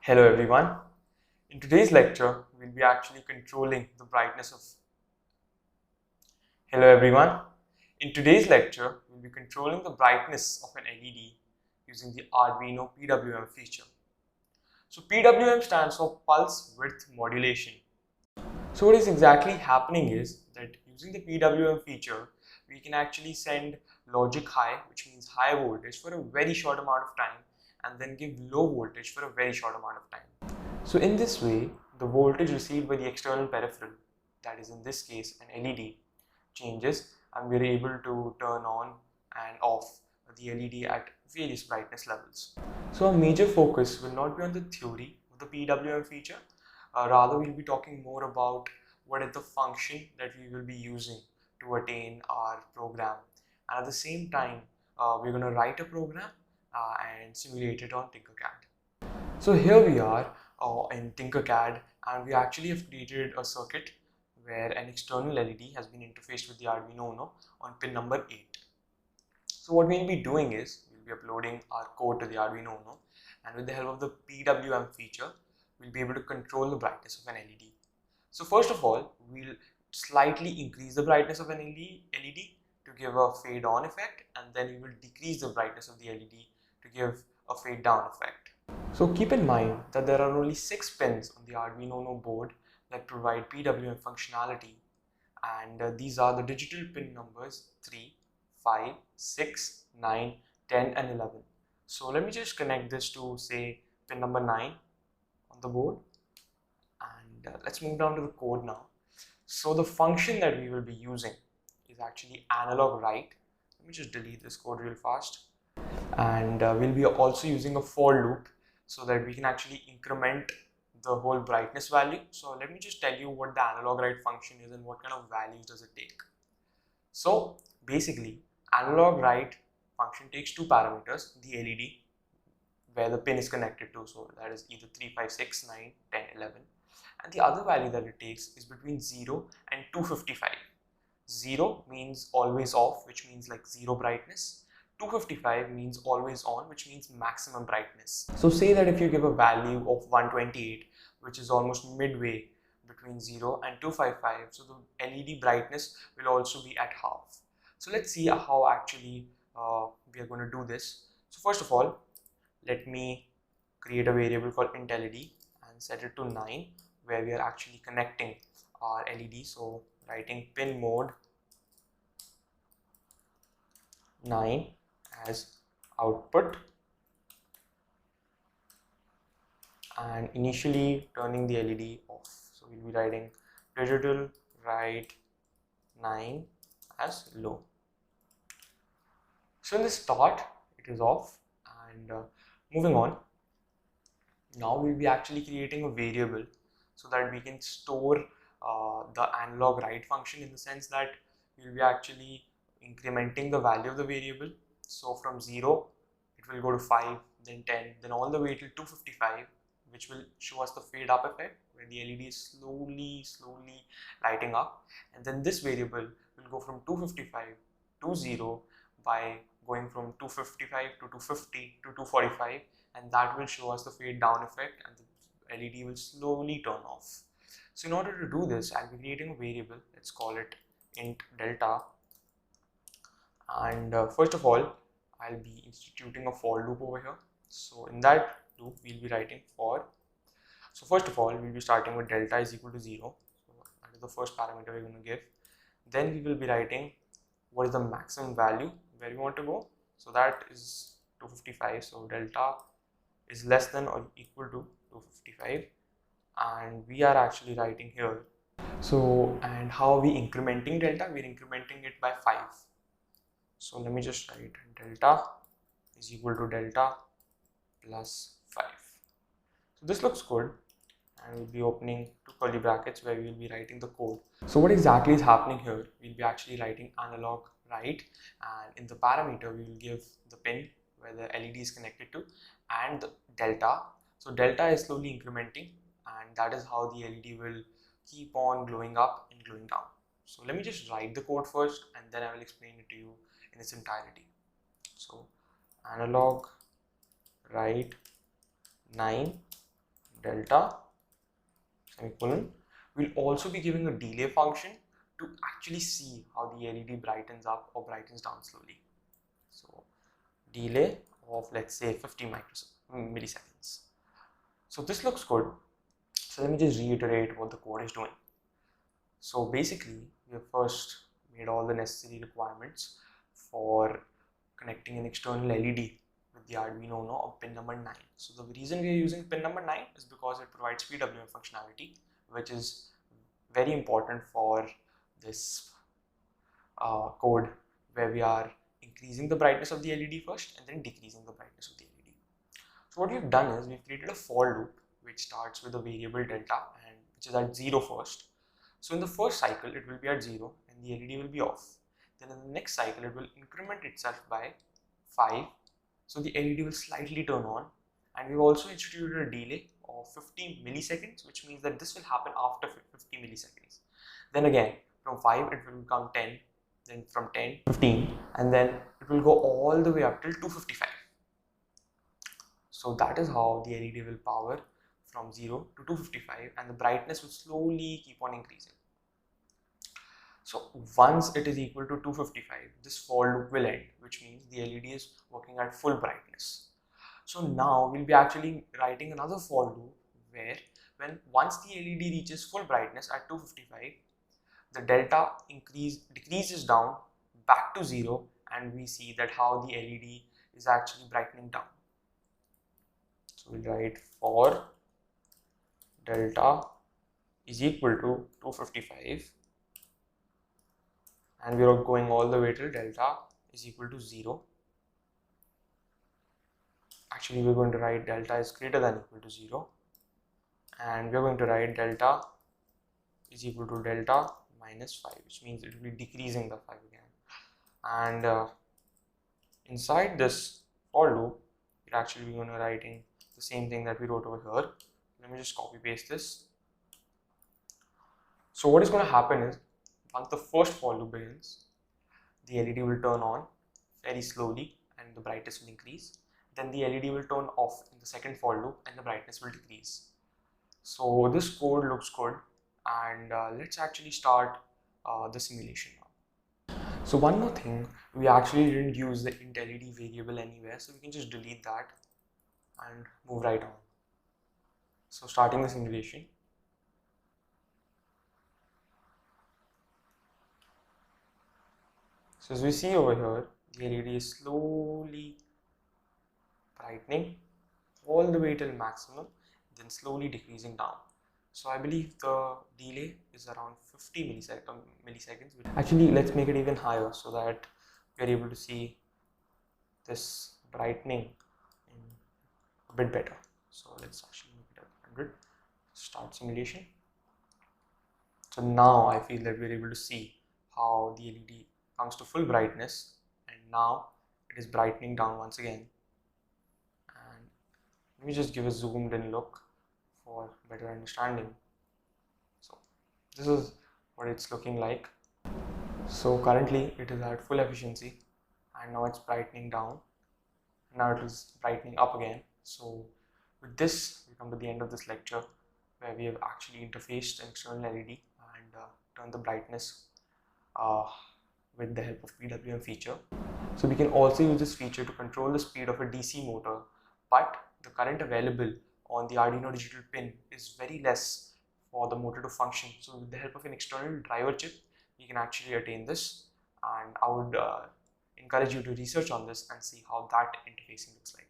Hello everyone. In today's lecture, we'll be actually controlling the brightness of Hello everyone. In today's lecture, we'll be controlling the brightness of an LED using the Arduino PWM feature. So PWM stands for pulse width modulation. So what is exactly happening is that using the PWM feature, we can actually send logic high, which means high voltage, for a very short amount of time, and then give low voltage for a very short amount of time. So in this way, the voltage received by the external peripheral, that is in this case an LED, changes, and we're able to turn on and off the LED at various brightness levels. So our major focus will not be on the theory of the PWM feature, rather we'll be talking more about what is the function that we will be using to attain our program, and at the same time we're going to write a program and simulate it on Tinkercad. So here we are in Tinkercad, and we actually have created a circuit where an external LED has been interfaced with the Arduino Uno on pin number 8. So what we'll be doing is we'll be uploading our code to the Arduino Uno, and with the help of the PWM feature, we'll be able to control the brightness of an LED. So first of all, we'll slightly increase the brightness of an LED to give a fade on effect, and then we will decrease the brightness of the LED to give a fade down effect. So keep in mind that there are only 6 pins on the Arduino Uno board that provide PWM functionality, and these are the digital pin numbers 3, 5, 6, 9, 10 and 11. So let me just connect this to, say, pin number 9 on the board, and let's move down to the code now. So the function that we will be using is actually analog write. Let me just delete this code real fast, and we'll be also using a for loop so that we can actually increment the whole brightness value. So let me just tell you what the analog write function is and what kind of values does it take. So basically, analog write function takes 2 parameters: the LED, where the pin is connected to, so that is either 3, 5, 6, 9, 10, 11, and the other value that it takes is between 0 and 255. 0 means always off, which means like zero brightness. 255 means always on, which means maximum brightness. So say that if you give a value of 128, which is almost midway between 0 and 255, so the LED brightness will also be at half. So let's see how actually we are going to do this. So first of all, let me create a variable called int LED and set it to 9, where we are actually connecting our LED. So writing pin mode 9 as output, and initially turning the LED off. So we'll be writing digital write 9 as low. So in the start, it is off, and moving on, now we'll be actually creating a variable so that we can store the analog write function, in the sense that we'll be actually incrementing the value of the variable. So from 0, it will go to 5, then 10, then all the way till 255, which will show us the fade up effect, where the LED is slowly lighting up. And then this variable will go from 255 to 0 by going from 255 to 250 to 245, and that will show us the fade down effect, and the LED will slowly turn off. So in order to do this, I'll be creating a variable. Let's call it int delta, and first of all, I'll be instituting a for loop over here. So in that loop, we'll be writing for. So first of all, we'll be starting with delta is equal to 0. So that is the first parameter we're going to give. Then we will be writing what is the maximum value where we want to go. So that is 255. So delta is less than or equal to 255, and we are actually writing here. So, and how are we incrementing delta? We're incrementing it by 5. So let me just write delta is equal to delta plus 5. So this looks good, and we'll be opening 2 curly brackets where we will be writing the code. So what exactly is happening here? We'll be actually writing analog write, and in the parameter we will give the pin where the LED is connected to and the delta. So delta is slowly incrementing, and that is how the LED will keep on glowing up and glowing down. So let me just write the code first, and then I will explain it to you in its entirety. So analog write 9 delta semicolon. We'll also be giving a delay function to actually see how the LED brightens up or brightens down slowly. So delay of, let's say, 50 milliseconds. So this looks good. So let me just reiterate what the code is doing. So basically, we have first made all the necessary requirements for connecting an external LED with the Arduino Uno of pin number 9. So the reason we are using pin number 9 is because it provides PWM functionality, which is very important for this code, where we are increasing the brightness of the LED first and then decreasing the brightness of the LED. So what we've done is we've created a for loop which starts with a variable delta and which is at 0 first. So in the first cycle it will be at 0 and the LED will be off. Then in the next cycle it will increment itself by 5. So the LED will slightly turn on, and we've also instituted a delay of 50 milliseconds, which means that this will happen after 50 milliseconds. Then again from 5 it will become 10, then from 10 15, and then it will go all the way up till 255. So that is how the LED will power from 0 to 255, and the brightness will slowly keep on increasing. So once it is equal to 255, this for loop will end, which means the LED is working at full brightness. So now we'll be actually writing another for loop where once the LED reaches full brightness at 255, the delta decreases down back to 0, and we see that how the LED is actually brightening down. So we'll write for delta is equal to 255, and we are going all the way till delta is equal to 0. Actually, we're going to write delta is greater than equal to 0, and we're going to write delta is equal to delta minus 5, which means it will be decreasing the 5 again. And inside this for loop, we're actually going to writing the same thing that we wrote over here. Let me just copy paste this. So what is going to happen is, once the first for loop begins, the LED will turn on very slowly and the brightness will increase. Then the LED will turn off in the second for loop and the brightness will decrease. So this code looks good, and let's actually start the simulation now. So one more thing, we actually didn't use the int LED variable anywhere, so we can just delete that and move right on. So starting the simulation. So as we see over here, the LED is slowly brightening all the way till maximum, then slowly decreasing down. So I believe the delay is around 50 milliseconds. Actually, let's make it even higher so that we're able to see this brightening a bit better. So let's actually make it 100. Start simulation. So now I feel that we're able to see how the LED comes to full brightness, and now it is brightening down once again. And let me just give a zoomed in look for better understanding. So this is what it's looking like. So currently it is at full efficiency, and now it's brightening down. Now it is brightening up again. So with this, we come to the end of this lecture, where we have actually interfaced an external LED and turned the brightness with the help of PWM feature. So we can also use this feature to control the speed of a DC motor, but the current available on the Arduino digital pin is very less for the motor to function. So with the help of an external driver chip, we can actually attain this, and I would encourage you to research on this and see how that interfacing looks like.